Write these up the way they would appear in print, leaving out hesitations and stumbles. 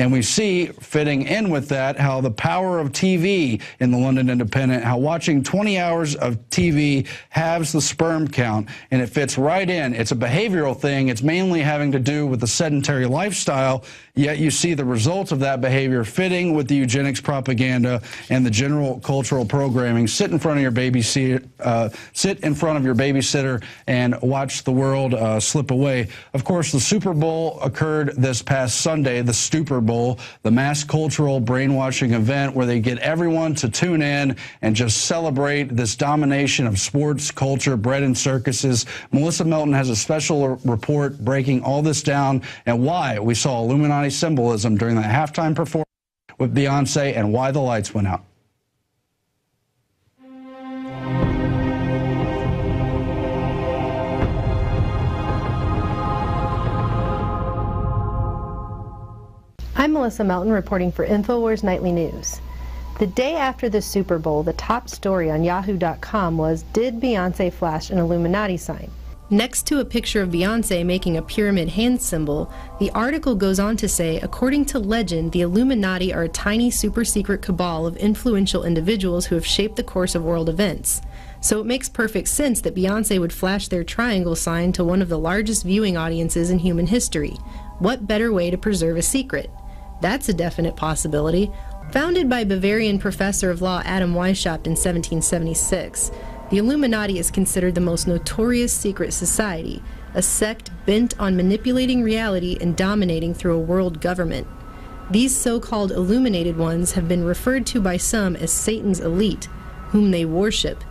And we see, fitting in with that, how the power of TV in the London Independent, how watching 20 hours of TV halves the sperm count, and it fits right in. It's a behavioral thing. It's mainly having to do with the sedentary lifestyle, yet you see the results of that behavior fitting with the eugenics propaganda and the general cultural programming. Sit in front of your babysitter and watch the world slip away. Of course, the Super Bowl occurred this past Sunday, the Stupor Bowl, the mass cultural brainwashing event where they get everyone to tune in and just celebrate this domination of sports, culture, bread and circuses. Melissa Melton has a special report breaking all this down and why we saw Illuminati symbolism during that halftime performance with Beyonce and why the lights went out. I'm Melissa Melton reporting for InfoWars Nightly News. The day after the Super Bowl, the top story on Yahoo.com was, did Beyonce flash an Illuminati sign? Next to a picture of Beyonce making a pyramid hand symbol, the article goes on to say, according to legend, the Illuminati are a tiny super secret cabal of influential individuals who have shaped the course of world events. So it makes perfect sense that Beyonce would flash their triangle sign to one of the largest viewing audiences in human history. What better way to preserve a secret? That's a definite possibility. Founded by Bavarian professor of law Adam Weishaupt in 1776, the Illuminati is considered the most notorious secret society, a sect bent on manipulating reality and dominating through a world government. These so-called illuminated ones have been referred to by some as Satan's elite, whom they worship.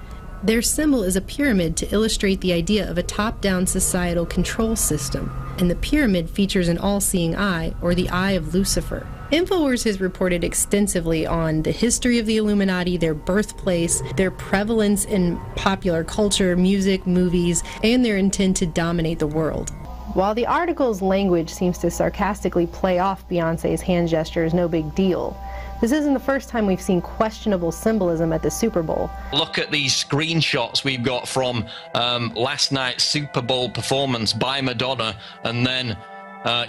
Their symbol is a pyramid to illustrate the idea of a top-down societal control system, and the pyramid features an all-seeing eye, or the Eye of Lucifer. InfoWars has reported extensively on the history of the Illuminati, their birthplace, their prevalence in popular culture, music, movies, and their intent to dominate the world. While the article's language seems to sarcastically play off Beyonce's hand gesture as no big deal, this isn't the first time we've seen questionable symbolism at the Super Bowl. Look at these screenshots we've got from last night's Super Bowl performance by Madonna, and then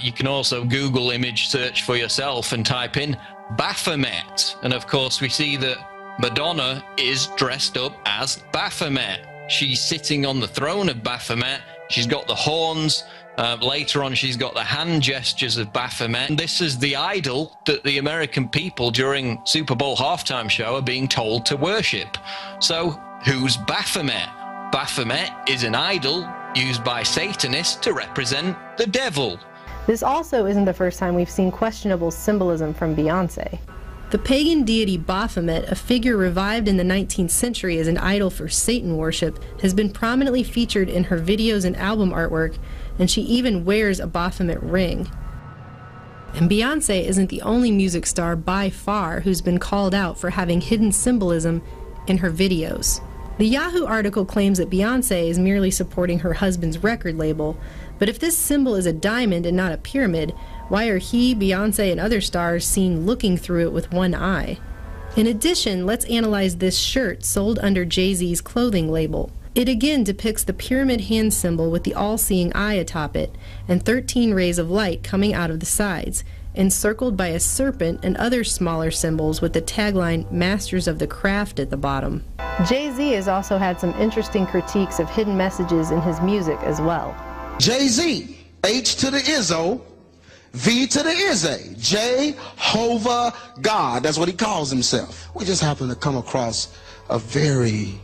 you can also Google image search for yourself and type in Baphomet. And of course we see that Madonna is dressed up as Baphomet. She's sitting on the throne of Baphomet. She's got the horns. Later on, she's got the hand gestures of Baphomet. And this is the idol that the American people during Super Bowl halftime show are being told to worship. So who's Baphomet? Baphomet is an idol used by Satanists to represent the devil. This also isn't the first time we've seen questionable symbolism from Beyonce. The pagan deity Baphomet, a figure revived in the 19th century as an idol for Satan worship, has been prominently featured in her videos and album artwork, and she even wears a Baphomet ring. And Beyonce isn't the only music star by far who's been called out for having hidden symbolism in her videos. The Yahoo article claims that Beyonce is merely supporting her husband's record label, but if this symbol is a diamond and not a pyramid, why are he, Beyonce, and other stars seen looking through it with one eye? In addition, let's analyze this shirt sold under Jay-Z's clothing label. It again depicts the pyramid hand symbol with the all-seeing eye atop it, and 13 rays of light coming out of the sides, encircled by a serpent and other smaller symbols with the tagline, Masters of the Craft, at the bottom. Jay-Z has also had some interesting critiques of hidden messages in his music as well. Jay-Z, H to the Izzo, V to the Izzy, Jehovah God, that's what he calls himself. We just happened to come across a very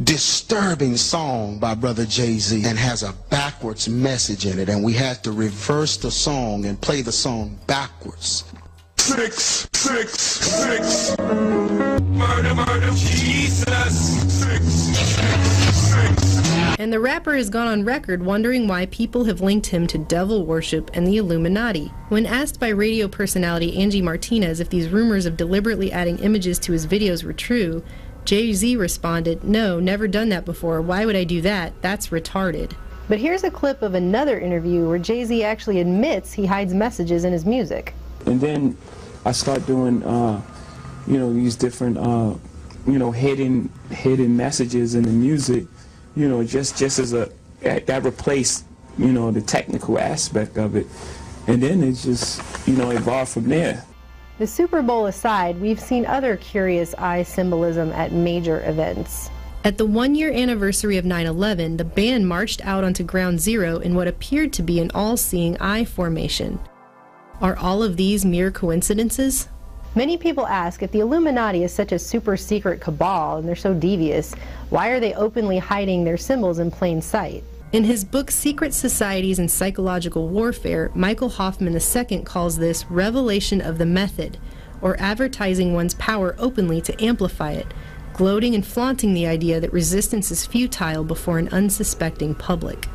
disturbing song by Brother Jay-Z and has a backwards message in it, and we had to reverse the song and play the song backwards. 666. Murder, murder, Jesus. 666. And the rapper has gone on record wondering why people have linked him to devil worship and the Illuminati. When asked by radio personality Angie Martinez if these rumors of deliberately adding images to his videos were true, Jay-Z responded, "No, never done that before. Why would I do that? That's retarded." But here's a clip of another interview where Jay-Z actually admits he hides messages in his music. And then I start doing, these different, hidden messages in the music, just as that replaced, the technical aspect of it. And then it's just, you know, evolved from there. The Super Bowl aside, we've seen other curious eye symbolism at major events. At the one-year anniversary of 9/11, the band marched out onto Ground Zero in what appeared to be an all-seeing eye formation. Are all of these mere coincidences? Many people ask, if the Illuminati is such a super secret cabal and they're so devious, why are they openly hiding their symbols in plain sight? In his book Secret Societies and Psychological Warfare, Michael Hoffman II calls this revelation of the method, or advertising one's power openly to amplify it, gloating and flaunting the idea that resistance is futile before an unsuspecting public.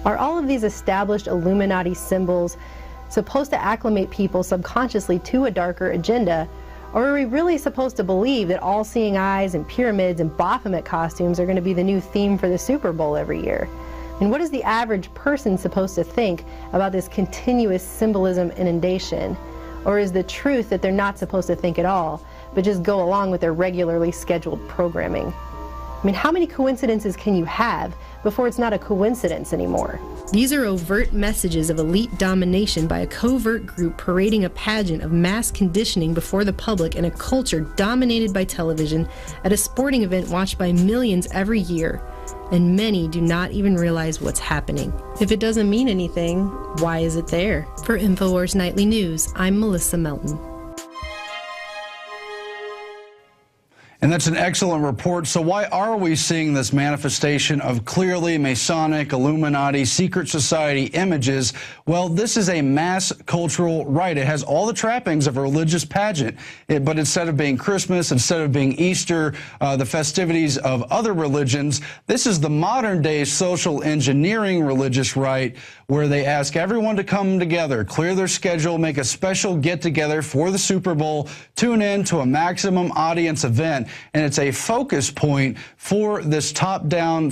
Are all of these established Illuminati symbols supposed to acclimate people subconsciously to a darker agenda, or are we really supposed to believe that all-seeing eyes and pyramids and Baphomet costumes are going to be the new theme for the Super Bowl every year? And what is the average person supposed to think about this continuous symbolism inundation? Or is the truth that they're not supposed to think at all, but just go along with their regularly scheduled programming? I mean, how many coincidences can you have before it's not a coincidence anymore? These are overt messages of elite domination by a covert group parading a pageant of mass conditioning before the public in a culture dominated by television at a sporting event watched by millions every year. And many do not even realize what's happening. If it doesn't mean anything, why is it there? For InfoWars Nightly News, I'm Melissa Melton. And that's an excellent report. So why are we seeing this manifestation of clearly Masonic, Illuminati, secret society images? Well, this is a mass cultural rite. It has all the trappings of a religious pageant. But instead of being Christmas, instead of being Easter, the festivities of other religions, this is the modern day social engineering religious rite where they ask everyone to come together, clear their schedule, make a special get-together for the Super Bowl, tune in to a maximum audience event. And it's a focus point for this top-down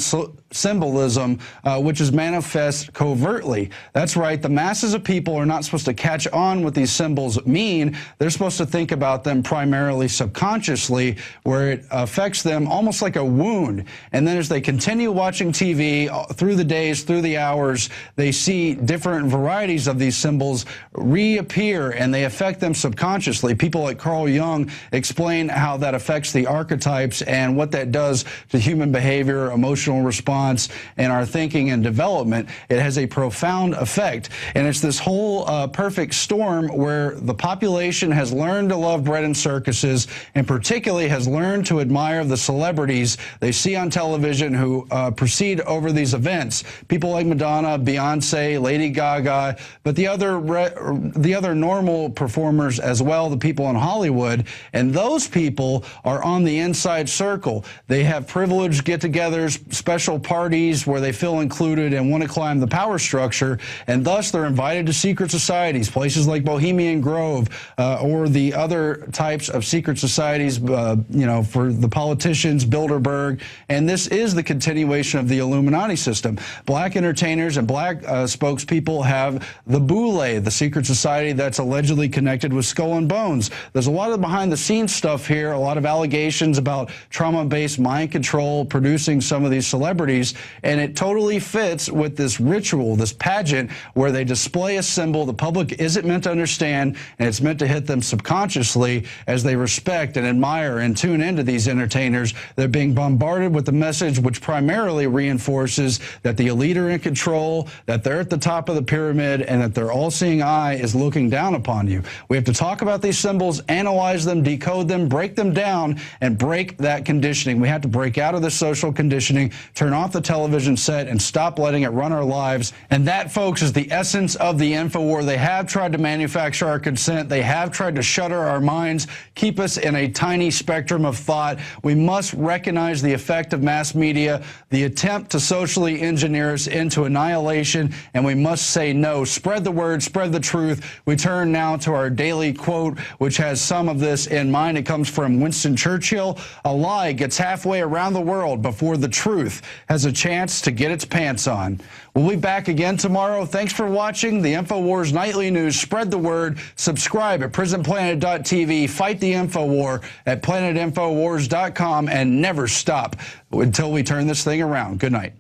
symbolism, which is manifest covertly. That's right, the masses of people are not supposed to catch on what these symbols mean. They're supposed to think about them primarily subconsciously, where it affects them almost like a wound. And then as they continue watching TV through the days, through the hours, they see different varieties of these symbols reappear, and they affect them subconsciously. People like Carl Jung explain how that affects the archetypes and what that does to human behavior, emotional response, and our thinking and development. It has a profound effect, and it's this whole perfect storm where the population has learned to love bread and circuses, and particularly has learned to admire the celebrities they see on television who proceed over these events. People like Madonna, Beyonce, Lady Gaga, but the other normal performers as well, the people in Hollywood, and those people are on the inside circle. They have privileged get-togethers, special parties where they feel included and want to climb the power structure, and thus they're invited to secret societies, places like Bohemian Grove, or the other types of secret societies, you know, for the politicians, Bilderberg, and this is the continuation of the Illuminati system. Black entertainers and black spokespeople have the Boule, the secret society that's allegedly connected with Skull and Bones. There's a lot of behind-the-scenes stuff here, a lot of allegations about trauma-based mind control producing some of these celebrities, and it totally fits with this ritual, this pageant, where they display a symbol the public isn't meant to understand, and it's meant to hit them subconsciously as they respect and admire and tune into these entertainers. They're being bombarded with the message which primarily reinforces that the elite are in control, that they're at the top of the pyramid, and that their all-seeing eye is looking down upon you. We have to talk about these symbols, analyze them, decode them, break them down, and break that conditioning. We have to break out of the social conditioning, turn off the television set, and stop letting it run our lives. And that, folks, is the essence of the InfoWar. They have tried to manufacture our consent. They have tried to shutter our minds, keep us in a tiny spectrum of thought. We must recognize the effect of mass media, the attempt to socially engineer us into annihilation, and we must say no. Spread the word, spread the truth. We turn now to our daily quote, which has some of this in mind. It comes from Winston Churchill. A lie gets halfway around the world before the truth has a chance to get its pants on. We'll be back again tomorrow. Thanks for watching the InfoWars Nightly News. Spread the word. Subscribe at prisonplanet.tv. Fight the InfoWar at planetinfowars.com, and never stop until we turn this thing around. Good night.